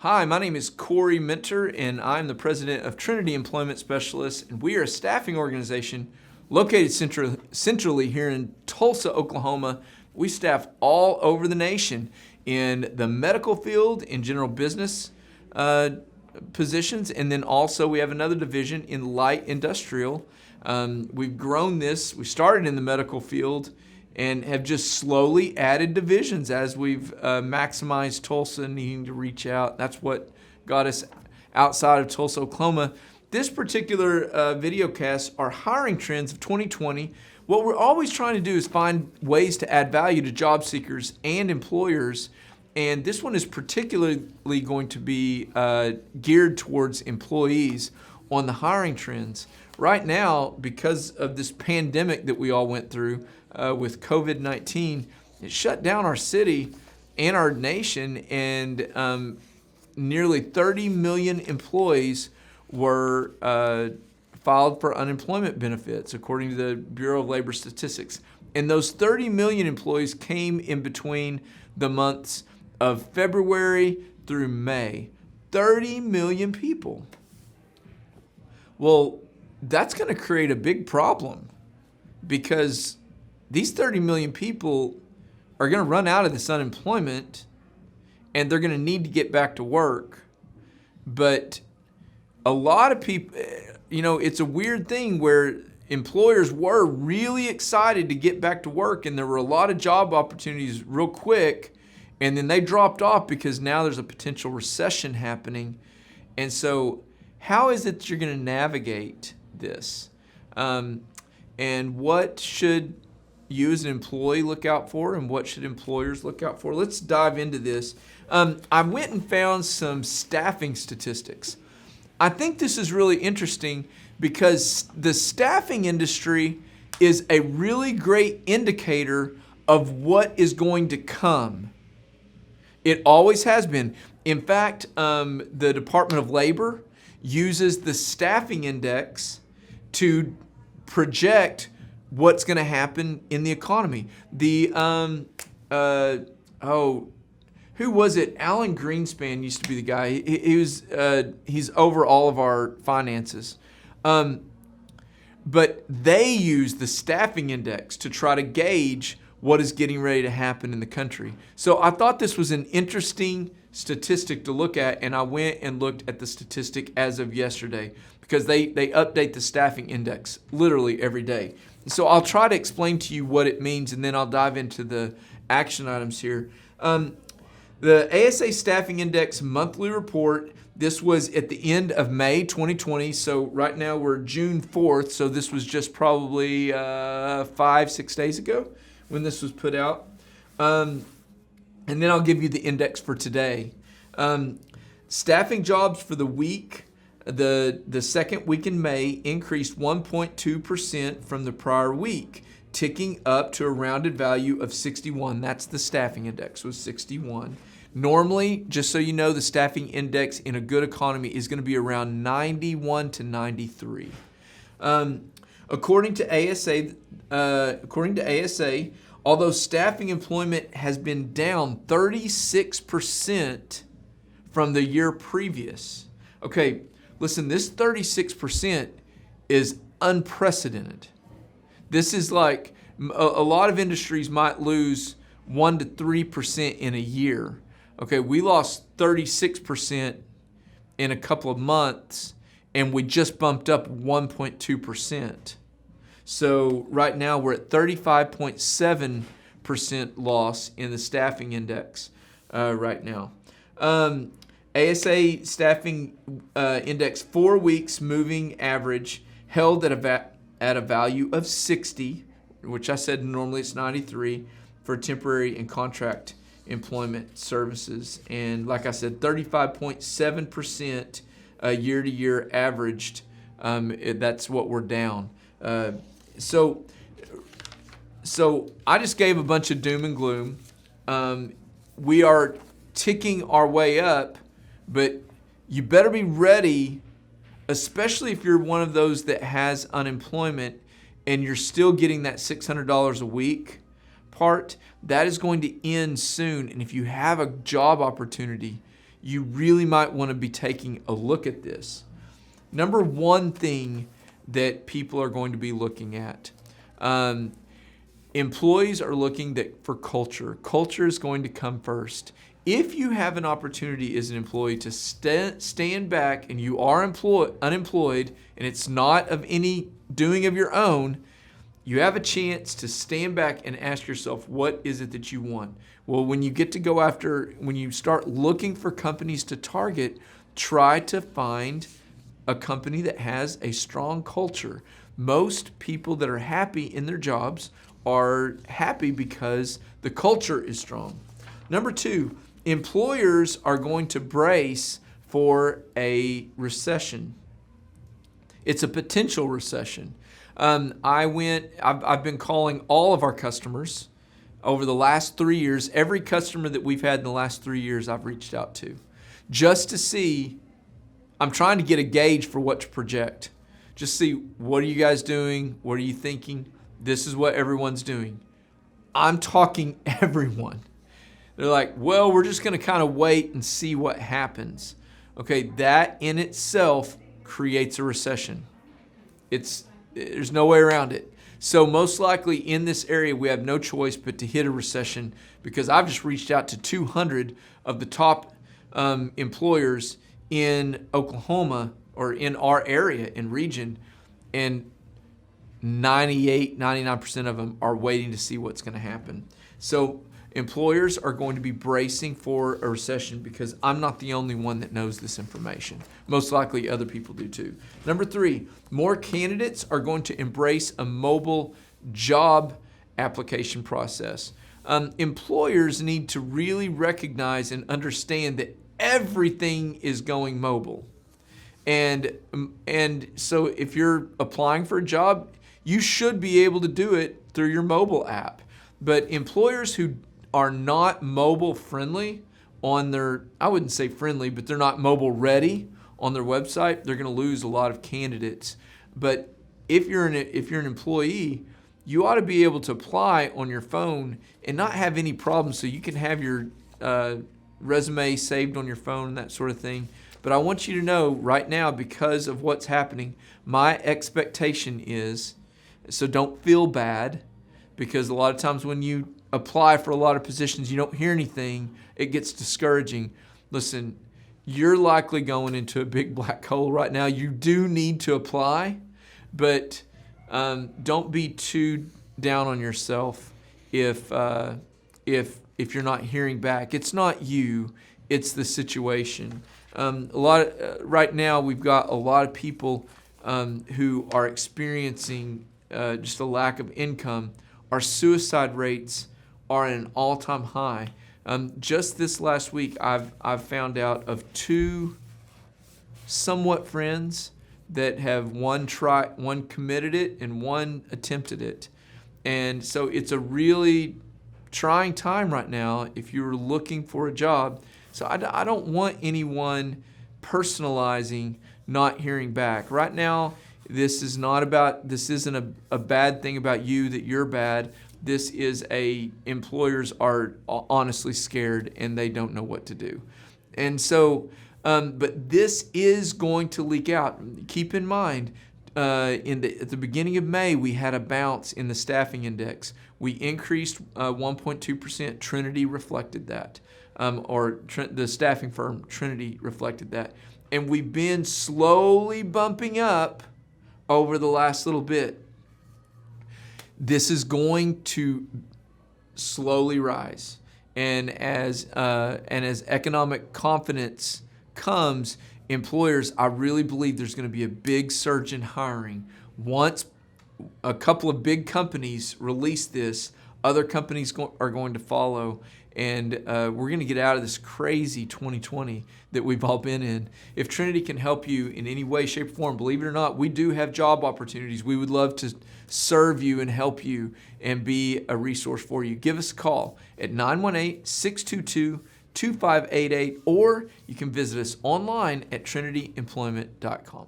Hi, my name is Corey Minter, and I'm the president of Trinity Employment Specialists, and we are a staffing organization located centrally here in Tulsa, Oklahoma. We staff all over the nation in the medical field, in general business positions, and then also we have another division in light industrial. We've grown this. We started in the medical field and have just slowly added divisions as we've maximized Tulsa, needing to reach out. That's what got us outside of Tulsa, Oklahoma. This particular video cast are hiring trends of 2020. What we're always trying to do is find ways to add value to job seekers and employers. And this one is particularly going to be geared towards employees on the hiring trends. Right now, because of this pandemic that we all went through with COVID-19, it shut down our city and our nation, and nearly 30 million employees were filed for unemployment benefits, according to the Bureau of Labor Statistics. And those 30 million employees came in between the months of February through May. 30 million people. Well, that's going to create a big problem, because these 30 million people are going to run out of this unemployment and they're going to need to get back to work. But a lot of people, it's a weird thing where employers were really excited to get back to work, and there were a lot of job opportunities real quick, and then they dropped off because now there's a potential recession happening. And so how is it that you're going to navigate this? And what should you as an employee look out for, and what should employers look out for? Let's dive into this. I went and found some staffing statistics. I think this is really interesting because the staffing industry is a really great indicator of what is going to come. It always has been. In fact, the Department of Labor uses the staffing index to project what's going to happen in the economy. Who was it? Alan Greenspan used to be the guy. He's over all of our finances. But they use the staffing index to try to gauge what is getting ready to happen in the country. So I thought this was an interesting statistic to look at, and I went and looked at the statistic as of yesterday, because they update the staffing index literally every day. So I'll try to explain to you what it means, and then I'll dive into the action items here. The ASA Staffing Index monthly report, this was at the end of May 2020. So right now we're June 4th. So this was just probably 5-6 days ago when this was put out. And then I'll give you the index for today. Staffing jobs for the week, the second week in May, increased 1.2% from the prior week, ticking up to a rounded value of 61. That's the staffing index, was 61. Normally, just so you know, the staffing index in a good economy is going to be around 91 to 93. According to ASA, although staffing employment has been down 36% from the year previous. Okay, listen, this 36% is unprecedented. This is like a lot of industries might lose 1 to 3% in a year. Okay, we lost 36% in a couple of months, and we just bumped up 1.2%. So right now we're at 35.7% loss in the staffing index right now. ASA staffing index 4 weeks moving average held at a value of 60, which I said normally it's 93 for temporary and contract employment services. And like I said, 35.7% year to year averaged. That's what we're down. So I just gave a bunch of doom and gloom. We are ticking our way up, but you better be ready, especially if you're one of those that has unemployment and you're still getting that $600 a week part. That is going to end soon. And if you have a job opportunity, you really might want to be taking a look at this. Number one thing that people are going to be looking at, employees are looking for culture. Culture is going to come first. If you have an opportunity as an employee to stand back and you are unemployed and it's not of any doing of your own, you have a chance to stand back and ask yourself, what is it that you want? Well, when you start looking for companies to target, try to find a company that has a strong culture. Most people that are happy in their jobs are happy because the culture is strong. Number two, employers are going to brace for a recession. It's a potential recession. I've been calling all of our customers over the last 3 years. Every customer that we've had in the last 3 years, I've reached out to just to see. I'm trying to get a gauge for what to project. Just see, what are you guys doing? What are you thinking? This is what everyone's doing. I'm talking everyone. They're like, well, we're just going to kind of wait and see what happens. Okay, that in itself creates a recession. There's no way around it. So most likely in this area, we have no choice but to hit a recession, because I've just reached out to 200 of the top employers in Oklahoma, or in our area and region, and 99% of them are waiting to see what's going to happen. So employers are going to be bracing for a recession, because I'm not the only one that knows this information. Most likely other people do too. Number three, more candidates are going to embrace a mobile job application process. Employers need to really recognize and understand that everything is going mobile. And so if you're applying for a job, you should be able to do it through your mobile app. But employers who are not mobile friendly on their, I wouldn't say friendly, but they're not mobile ready on their website, they're going to lose a lot of candidates. But if you're an employee, you ought to be able to apply on your phone and not have any problems, so you can have your resume saved on your phone and that sort of thing. But I want you to know right now, because of what's happening, my expectation is, so don't feel bad, because a lot of times when you apply for a lot of positions, you don't hear anything, it gets discouraging. Listen, you're likely going into a big black hole right now. You do need to apply, but don't be too down on yourself if you're not hearing back. It's not you, it's the situation. Right now, we've got a lot of people who are experiencing just a lack of income. Our suicide rates are at an all-time high. Just this last week, I've found out of two somewhat friends that have one committed it and one attempted it. And so it's a really trying time right now if you're looking for a job. So I don't want anyone personalizing not hearing back. Right now, this isn't a bad thing about you that you're bad. This is employers are honestly scared and they don't know what to do. And so, but this is going to leak out. Keep in mind, at the beginning of May, we had a bounce in the staffing index. We increased 1.2%. Trinity reflected that. The staffing firm Trinity reflected that. And we've been slowly bumping up over the last little bit. This is going to slowly rise. And as economic confidence comes, employers, I really believe there's going to be a big surge in hiring. Once a couple of big companies release this, other companies are going to follow. And we're going to get out of this crazy 2020 that we've all been in. If Trinity can help you in any way, shape, or form, believe it or not, we do have job opportunities. We would love to serve you and help you and be a resource for you. Give us a call at 918-622-2588, or you can visit us online at trinityemployment.com.